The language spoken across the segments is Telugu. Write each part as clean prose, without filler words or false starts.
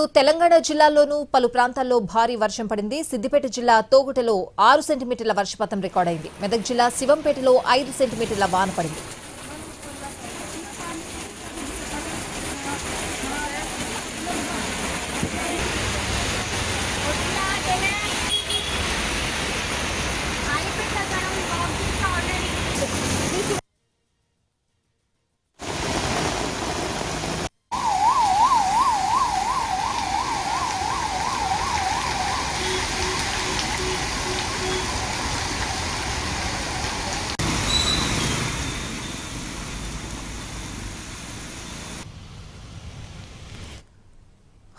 అటు తెలంగాణ జిల్లాల్లోనూ పలు ప్రాంతాల్లో భారీ వర్షం పడింది. సిద్దిపేట జిల్లా తోగుటలో 6 సెంటీమీటర్ల వర్షపాతం రికార్డైంది. మెదక్ జిల్లా శివంపేటలో 5 సెంటీమీటర్ల వాన పడింది.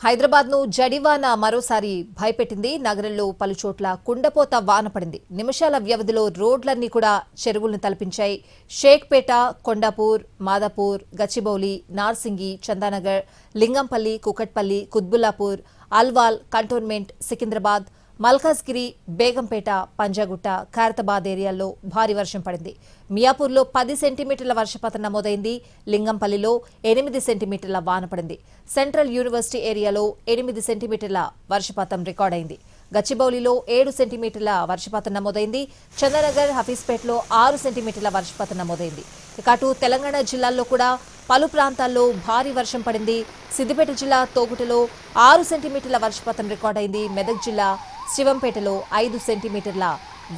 హైదరాబాద్ ను జడివాన మరోసారి భయపెట్టింది. నగరంలో పలుచోట్ల కుండపోత వాన పడింది. నిమిషాల వ్యవధిలో రోడ్లన్నీ కూడా చెరువులను తలపించాయి. షేక్పేట, కొండాపూర్, మాదాపూర్, గచ్చిబౌలి, నార్సింగి, చందానగర్, లింగంపల్లి, కుకట్పల్లి, కుత్బుల్లాపూర్, అల్వాల్, కంటోన్మెంట్, సికింద్రాబాద్, మల్కాజ్గిరి, బేగంపేట, పంజాగుట్ట, ఖైరతాబాద్ ఏరియాల్లో భారీ వర్షం పడింది. మియాపూర్లో 10 సెంటీమీటర్ల వర్షపాతం నమోదైంది. లింగంపల్లిలో 8 సెంటీమీటర్ల వాన పడింది. సెంట్రల్ యూనివర్సిటీ ఏరియాలో 8 సెంటీమీటర్ల వర్షపాతం రికార్డైంది. గచ్చిబౌలిలో 7 సెంటీమీటర్ల వర్షపాతం నమోదైంది. చందానగర్, హఫీజ్పేటలో 6 సెంటీమీటర్ల వర్షపాతం నమోదైంది. ఇక అటు తెలంగాణ జిల్లాల్లో కూడా పలు ప్రాంతాల్లో భారీ వర్షం పడింది. సిద్దిపేట జిల్లా తోగుటలో 6 సెంటీమీటర్ల వర్షపాతం రికార్డైంది. మెదక్ జిల్లా శివంపేటలో 5 సెంటీమీటర్ల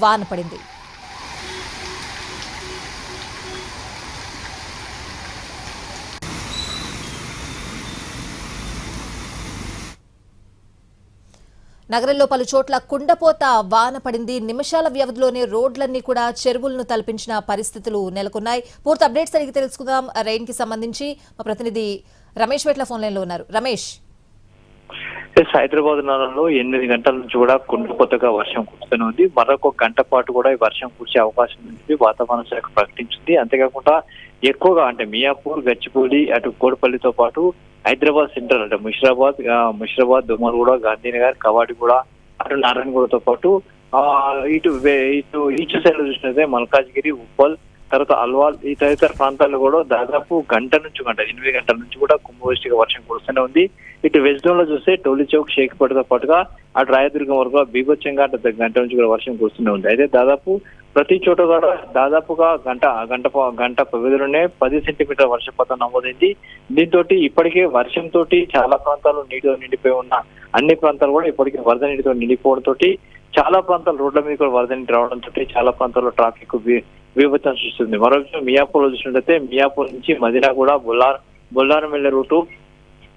వాన పడింది. నగరంలో పలు చోట్ల కుండపోత వాన పడింది. నిమిషాల వ్యవధిలోనే రోడ్లన్నీ కూడా చెరువులను తలపించిన పరిస్థితులు నెలకొన్నాయి. పూర్తి అప్డేట్స్ అడిగి తెలుసుకుందాం. రెయిన్ కి సంబంధించి మా ప్రతినిధి రమేష్ వెట్ల ఫోన్ లైన్ లో ఉన్నారు. రమేష్, హైదరాబాద్ నగరంలో 8 గంటల నుంచి కూడా కుండపోతగా వర్షం కురుస్తూనే ఉంది. మరొక గంట పాటు కూడా ఈ వర్షం కురిసే అవకాశం ఉంది వాతావరణ శాఖ ప్రకటించింది. అంతేకాకుండా ఎక్కువగా అంటే మియాపూర్, గచ్చిబౌలి, అటు కోడపల్లితో పాటు హైదరాబాద్ సెంట్రల్ అంటే ముషిరాబాద్, దుమ్మలగూడ, గాంధీనగర్, కవాడిగూడ, అటు నారాయణగూడతో పాటు ఇటు ఈస్ట్ సైడ్ చూసినట్లయితే మల్కాజ్గిరి, ఉప్పల్, తర్వాత అల్వాల్ ఈ తదితర ప్రాంతాల్లో కూడా దాదాపు 8 గంటల నుంచి కూడా కుంభవృష్టిగా వర్షం కురుస్తూనే ఉంది. ఇటు వెస్ట్ జోన్ లో చూస్తే టోలీ చౌక్, షేక్పేటతో పాటుగా అటు రాయదుర్గం వరకు బీభత్సంగా గంట నుంచి కూడా వర్షం కురుస్తూనే ఉంది. అయితే దాదాపు ప్రతి చోట కూడా దాదాపుగా గంట వ్యవధిలోనే 10 సెంటీమీటర్ల వర్షపాతం నమోదైంది. దీంతో ఇప్పటికే వర్షంతో చాలా ప్రాంతాలు నీటితో నిండిపోయి ఉన్న అన్ని ప్రాంతాలు కూడా ఇప్పటికే వరద నీటితో నిండిపోవడంతో చాలా ప్రాంతాలు రోడ్ల మీద కూడా వరద నీటి రావడంతో చాలా ప్రాంతాల్లో ట్రాఫిక్ విభత్సం సృష్టిస్తుంది. మరోవైపు మియాపూర్ లో చూసినట్లయితే మియాపూర్ నుంచి మదినా కూడా బొల్లారం వెళ్లే రూటు,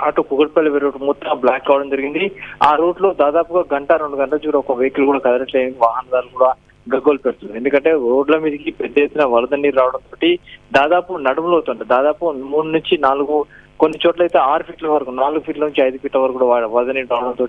అటు కుకట్పల్లి వెళ్లే రూట్ మొత్తం బ్లాక్ కావడం జరిగింది. ఆ రూట్ లో దాదాపుగా 2 గంటల చూడ ఒక వెహికల్ కూడా కదలట్లేదు. వాహనదారులు కూడా గగ్గోలు పెడుతుంది. ఎందుకంటే రోడ్ల మీదకి పెద్ద ఎత్తున వరద నీరు రావడంతో దాదాపు నడుములోతుంటే దాదాపు 3 నుంచి 4 కొన్ని చోట్ల అయితే 6 ఫీట్ల వరకు 4 ఫీట్ల నుంచి 5 ఫీట్ల వరకు కూడా వరద నీరు రావడంతో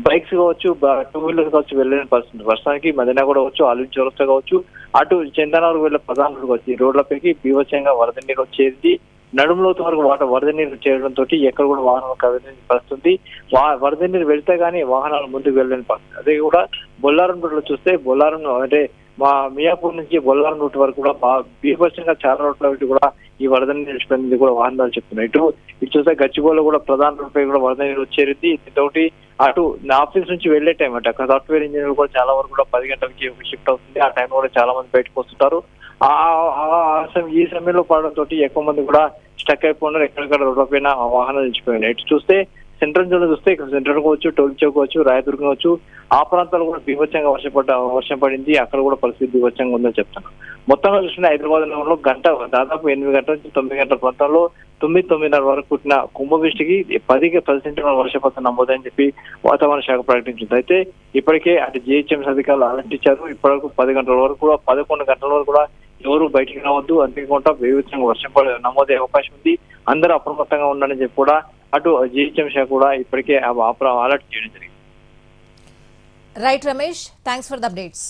బైక్స్ కావచ్చు, 2 వీలర్స్ కావచ్చు వెళ్ళలేని పరిస్థితి. వర్షానికి మదినా కూడా కావచ్చు, ఆలూరు చౌరస్తా కావచ్చు, అటు చందనగర్ వెళ్ళే ప్రధాన రోడ్డు కావచ్చు, రోడ్లపైకి బీభత్సంగా వరద నీరు వచ్చేది. నడుములోతు వరకు వరద నీరు చేయడంతో ఎక్కడ కూడా వాహనాలు కదిలిన పరిస్థితి. వరద నీరు వెళ్తే గానీ వాహనాలు ముందుకు వెళ్ళలేని పరిస్థితి. అదే కూడా బొల్లారం రూట్ లో చూస్తే బొల్లారం అంటే మా మియాపూర్ నుంచి బొల్లారం రూట్ వరకు కూడా బీభత్సంగా చాలా రోడ్ల కూడా ఈ వరద నీరు నిలిచిపోయింది కూడా వాహనాలు చెప్తున్నాయి. ఇటు చూస్తే గచ్చిబౌలిలో కూడా ప్రధాన రోడ్ పై కూడా వరద నీరు వచ్చేది. దీంతో అటు ఆఫీస్ నుంచి వెళ్లే టైం అంటే అక్కడ సాఫ్ట్వేర్ ఇంజనీర్ కూడా చాలా వరకు కూడా 10 గంటలకి షిఫ్ట్ అవుతుంది. ఆ టైం కూడా చాలా మంది బయటకు వస్తుంటారు. ఈ సమయంలో పడడంతో ఎక్కువ మంది కూడా స్టక్ అయిపోయినారు. ఎక్కడెక్కడ రోడ్ల పైన వాహనాలు నిలిచిపోయినాయి. ఇటు చూస్తే సెంట్రల్ జోన్ చూస్తే ఇక్కడ సెంట్రల్ కావచ్చు, టోల్ చౌక్ కావచ్చు, రాయదుర్గం కావచ్చు, ఆ ప్రాంతాలు కూడా బీభత్సంగా వర్షం పడింది. అక్కడ కూడా పరిస్థితి బీభత్సంగా ఉందని చెప్తాను. మొత్తంగా చూసిన హైదరాబాద్ నగరంలో దాదాపు 8 గంటల నుంచి 9 గంటల ప్రాంతంలో 9-9:30 వరకు పుట్టిన కుంభవృష్టికి 10 సెంటీమీటర్ల వర్షపాతం నమోదని చెప్పి వాతావరణ శాఖ ప్రకటించింది. అయితే ఇప్పటికే అటు జిహెచ్ఎంసీ అధికారులు అలర్టించారు. ఇప్పటివరకు 10 గంటల వరకు కూడా 11 గంటల వరకు కూడా ఎవరు బయటికి రావద్దు, అంతేకాకుండా బీభత్సంగా వర్షం నమోదయ్యే అవకాశం ఉంది, అందరూ అప్రమత్తంగా ఉండాలని చెప్పి కూడా అటు జిహెచ్ఎంసీ శాఖ కూడా ఇప్పటికే అలర్ట్ చేయడం జరిగింది. Right Ramesh, thanks for the updates.